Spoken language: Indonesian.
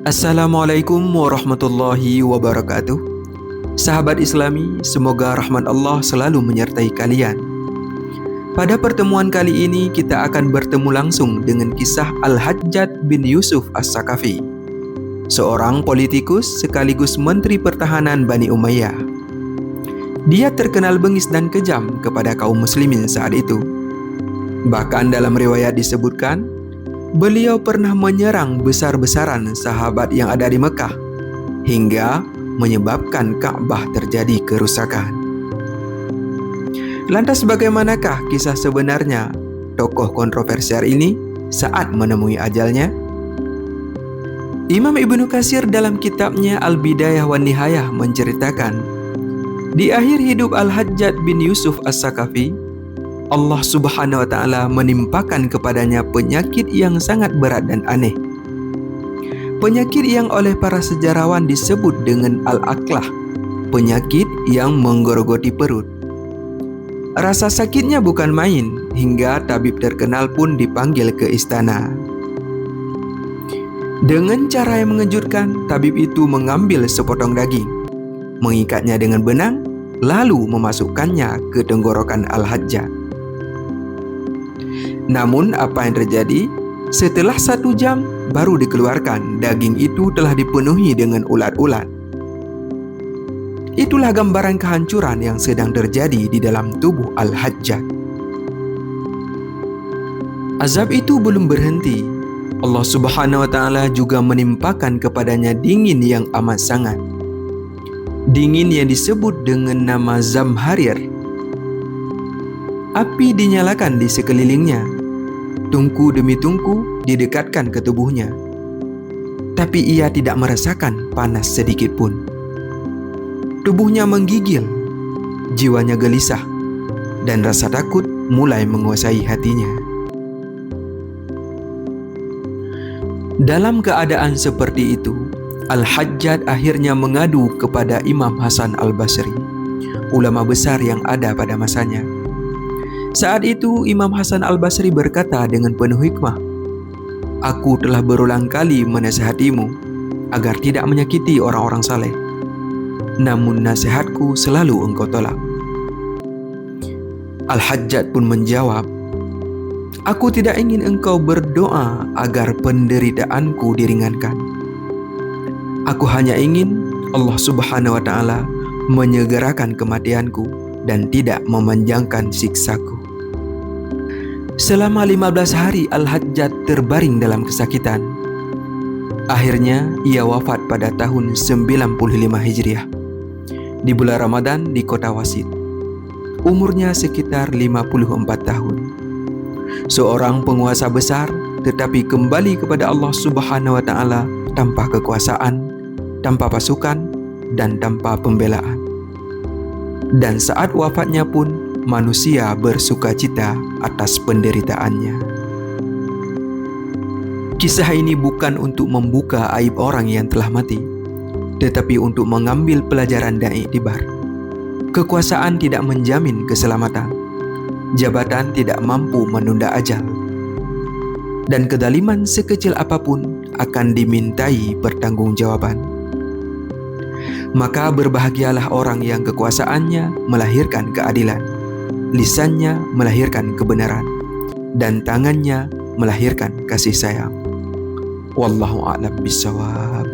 Assalamualaikum warahmatullahi wabarakatuh. Sahabat Islami, semoga rahmat Allah selalu menyertai kalian. Pada pertemuan kali ini kita akan bertemu langsung dengan kisah Al-Hajjaj bin Yusuf As-Saqafi, seorang politikus sekaligus Menteri Pertahanan Bani Umayyah. Dia terkenal bengis dan kejam kepada kaum muslimin saat itu. Bahkan dalam riwayat disebutkan, beliau pernah menyerang besar-besaran sahabat yang ada di Mekah, hingga menyebabkan Ka'bah terjadi kerusakan. Lantas bagaimanakah kisah sebenarnya tokoh kontroversial ini saat menemui ajalnya? Imam Ibnu Katsir dalam kitabnya Al-Bidayah wan Nihayah menceritakan, di akhir hidup Al-Hajjaj bin Yusuf As-Saqafi, Allah Subhanahu wa Ta'ala menimpakan kepadanya penyakit yang sangat berat dan aneh. Penyakit yang oleh para sejarawan disebut dengan Al-Aqlah, penyakit yang menggerogoti perut. Rasa sakitnya bukan main, hingga tabib terkenal pun dipanggil ke istana. Dengan cara yang mengejutkan, tabib itu mengambil sepotong daging, mengikatnya dengan benang, lalu memasukkannya ke tenggorokan Al-Hajjaj. Namun apa yang terjadi? Setelah 1 jam baru dikeluarkan, daging itu telah dipenuhi dengan ulat-ulat. Itulah gambaran kehancuran yang sedang terjadi di dalam tubuh Al-Hajjaj. Azab itu belum berhenti. Allah Subhanahu wa Ta'ala juga menimpakan kepadanya dingin yang amat sangat. Dingin yang disebut dengan nama Zamharir. Api dinyalakan di sekelilingnya. Tungku demi tungku didekatkan ke tubuhnya, tapi ia tidak merasakan panas sedikit pun. Tubuhnya menggigil, jiwanya gelisah, dan rasa takut mulai menguasai hatinya. Dalam keadaan seperti itu, Al-Hajjaj akhirnya mengadu kepada Imam Hasan Al-Basri, ulama besar yang ada pada masanya. Saat itu Imam Hasan Al-Basri berkata dengan penuh hikmah, "Aku telah berulang kali menasihatimu agar tidak menyakiti orang-orang saleh. Namun nasihatku selalu engkau tolak." Al-Hajjaj pun menjawab, "Aku tidak ingin engkau berdoa agar penderitaanku diringankan. Aku hanya ingin Allah Subhanahu wa Ta'ala menyegerakan kematianku dan tidak memanjangkan siksaku." Selama 15 hari Al-Hajjaj terbaring dalam kesakitan. Akhirnya ia wafat pada tahun 95 Hijriah di bulan Ramadan di kota Wasit. Umurnya sekitar 54 tahun. Seorang penguasa besar, tetapi kembali kepada Allah Subhanahu wa Ta'ala tanpa kekuasaan, tanpa pasukan, dan tanpa pembelaan. Dan saat wafatnya pun manusia bersukacita atas penderitaannya. Kisah ini bukan untuk membuka aib orang yang telah mati, tetapi untuk mengambil pelajaran dan iktibar. Kekuasaan tidak menjamin keselamatan. Jabatan tidak mampu menunda ajal. Dan kedaliman sekecil apapun akan dimintai pertanggungjawaban. Maka berbahagialah orang yang kekuasaannya melahirkan keadilan, lisannya melahirkan kebenaran, dan tangannya melahirkan kasih sayang. Wallahu a'lam bishawab.